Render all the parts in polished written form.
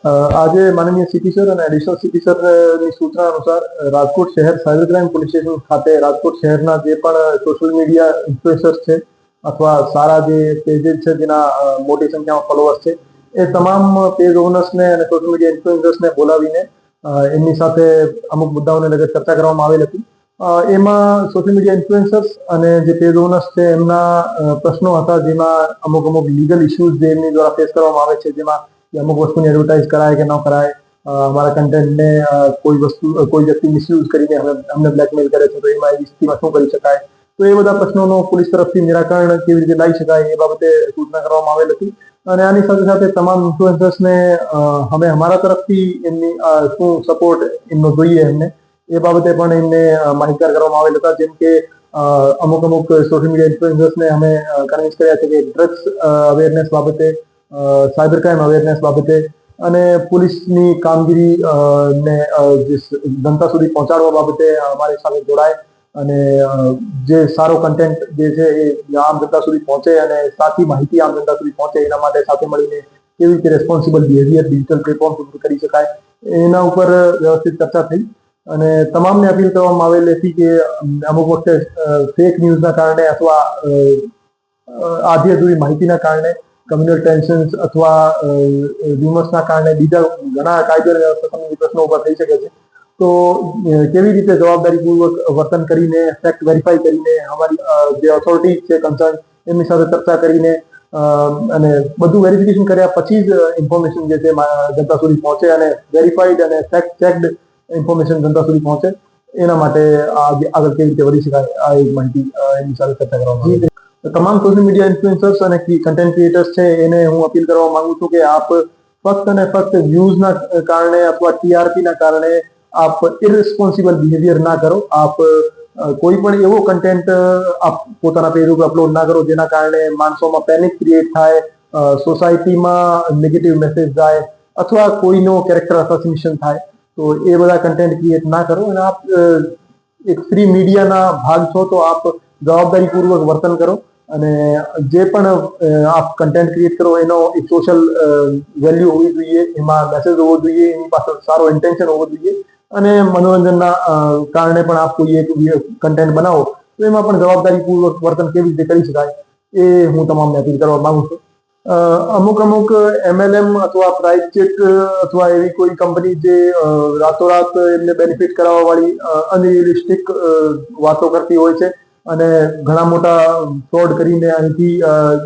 આજે માનનીય CP sir અને એડિશનલ સીપી સરની સૂચના અનુસાર રાજકોટ શહેર સાયબર ક્રાઇમ પોલીસ સ્ટેશન ખાતે રાજકોટ શહેરના જે પણ સોશિયલ મીડિયા ઇન્ફ્લુએન્સર્સ છે અથવા સારા જે પેजेस છે જેના મોટી સંખ્યામાં ફોલોઅર્સ છે એ તમામ પેજ ઓનર્સને અને સોશિયલ મીડિયા ઇન્ફ્લુએન્સર્સને બોલાવીને એમની સાથે અમુક મુદ્દાઓને લગત ચર્ચા કરવામાં આવેલ હતી। એમાં સોશિયલ મીડિયા ઇન્ફ્લુએન્સર્સ અને જે પેજ ઓનર્સ છે એમના પ્રશ્નો હતા, જેમાં અમુક લીગલ ઇસ્યુઝ જે એમની દ્વારા ફેસ કરવામાં આવે છે, જેમાં અમુક વસ્તુની એડવર્ટાઇઝ કરાય કે ન કરાય, हमारा कंटेंट ने कोई व्यक्ति मिसयूज કરીને અમને બ્લેકમેલ કરે છે તો એમાં એવી સ્થિતિમાં શું કરી શકાય, તો એ બધા પ્રશ્નોનો પોલીસ તરફથી નિરાકરણ કેવી રીતે લાવી શકાય એ બાબતે સૂચના કરવામાં આવેલ હતી। અને આની સાથે સાથે તમામ ઇન્ફ્લુએન્સર્સને અમે અમારા તરફથી એમની શું સપોર્ટ એમનો જોઈએ એમને એ બાબતે પણ એમને માહિતગાર કરવામાં આવેલ હતા। જેમ કે અમુક સોશિયલ મીડિયા ઇન્ફ્લુએન્સર્સને અમે કન્વિન્સ કર્યા છે કે ડ્રગ્સ અવેરનેસ બાબતે, સાયબર ક્રાઇમ અવેરનેસ બાબતે અને પોલીસની કામગીરી ને જનતા સુધી પહોંચાડવા બાબતે અમારી સાથે જોડાય અને જે સારો કન્ટેન્ટ જે છે એ આમ જનતા સુધી પહોંચે અને સાચી માહિતી આમ જનતા સુધી પહોંચે એના માટે સાથે મળીને કેવી રીતે રેસ્પોન્સિબલ બિહેવિયર ડિજિટલ પ્લેટફોર્મ ઉપર કરી શકાય એના ઉપર વ્યવસ્થિત ચર્ચા થઈ। અને તમામને અપીલ કરવામાં આવેલી હતી કે અમુક વખતે ફેક ન્યૂઝના કારણે અથવા આધી અધૂરી માહિતીના કારણે કમ્યુનલ ટેન્શન્સ અથવા ર્યુમર્સના કારણે બીજા ઘણા કાયદો અને વ્યવસ્થા સંબંધી પ્રશ્નો ઉભા થઈ શકે છે। તો કેવી રીતે જવાબદારીપૂર્વક વર્તન કરીને ફેક્ટ વેરીફાઈ કરીને અમારી જે ઓથોરિટી છે કન્સર્ન એમની સાથે ચર્ચા કરીને અને બધું વેરિફિકેશન કર્યા પછી જ ઇન્ફોર્મેશન જે છે જનતા સુધી પહોંચે અને વેરીફાઈડ અને ફેક્ટ ચેકડ ઇન્ફોર્મેશન જનતા સુધી પહોંચે એના માટે આગળ કેવી રીતે વધી શકાય આ એક માહિતી એમની સાથે ચર્ચા કરવામાં આવી। તમામ સોશિયલ મીડિયા ઇન્ફ્લુએન્સર્સ અને કન્ટેન્ટ ક્રિએટર્સ છે એને હું અપીલ કરવા માંગુ છું કે આપ ફક્ત અને ફક્ત વ્યૂઝના કારણે અથવા ટીઆરપીના કારણે આપ ઇરરિસ્પોન્સિબલ બિહેવિયર ના કરો। આપ કોઈ પણ એવો કન્ટેન્ટ આપ પોતાના પેજ ઉપર અપલોડ ના કરો જેના કારણે માણસોમાં પેનિક ક્રિએટ થાય, સોસાયટીમાં નેગેટિવ મેસેજ જાય અથવા કોઈનો કેરેક્ટર અસેસિનેશન થાય। તો એ બધા કન્ટેન્ટ ક્રિએટ ના કરો અને આપ એક ફ્રી મીડિયાના ભાગ છો તો આપ જવાબદારીપૂર્વક વર્તન કરો અને જે પણ આપ કન્ટેન્ટ ક્રિએટ કરો એનો એક સોશિયલ વેલ્યુ હોવી જોઈએ, એમાં મેસેજ હોવો જોઈએ, એની પાછળ સારો ઇન્ટેન્શન હોવો જોઈએ અને મનોરંજનના કારણે પણ આપ કોઈ એક કન્ટેન્ટ બનાવો તો એમાં પણ જવાબદારીપૂર્વક વર્તન કેવી રીતે કરી શકાય એ હું તમામને અપીલ કરવા માંગુ છું। અમુક MLM અથવા પ્રાઇસ ચેક અથવા એવી કોઈ કંપની જે રાતોરાત એમને બેનિફિટ કરાવવા વાળી અનરિયલિસ્ટિક વાતો કરતી હોય છે અને ઘણા મોટા ફ્રોડ કરીને અહીંથી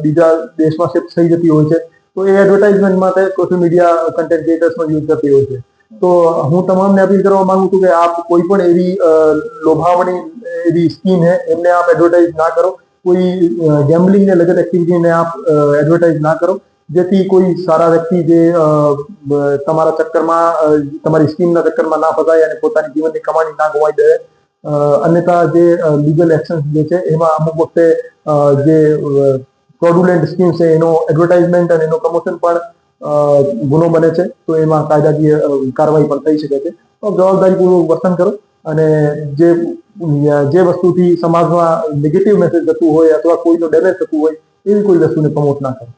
બીજા દેશમાં શિફ્ટ થઈ જતી હોય છે, તો એ એડવર્ટાઇઝમેન્ટ માટે સોશિયલ મીડિયા કન્ટેન્ટ ક્રિએટર્સનો યુઝ કરતી હોય છે। તો હું તમામને અપીલ કરવા માંગુ છું કે આપ કોઈ પણ એવી લોભાવણી એવી સ્કીમ है એમને આપ એડવર્ટાઇઝ ના કરો, કોઈ ગેમ્બલિંગને લગત એક્ટિવિટીને આપ એડવર્ટાઇઝ ના કરો જેથી કોઈ સારા વ્યક્તિ જે તમારા ચક્કરમાં તમારી સ્કીમના ચક્કરમાં ના ફસાય અને પોતાની જીવનની કમાણી ના ગુમાવી દે। અન્યથા જે લીગલ એક્શન્સ જે છે એમાં અમુક વખતે જે ફ્રોડુલેન્ટ સ્કીમ છે એનો એડવર્ટાઇઝમેન્ટ અને એનો પ્રમોશન પણ ગુનો બને છે, તો એમાં કાયદાકીય કાર્યવાહી પણ થઈ શકે છે। તો જવાબદારીપૂર્વક વર્તન કરો અને જે વસ્તુથી સમાજમાં નેગેટિવ મેસેજ જતું હોય અથવા કોઈનો ડેમેજ થતું હોય એવી કોઈ વસ્તુને પ્રમોટ ના કરો।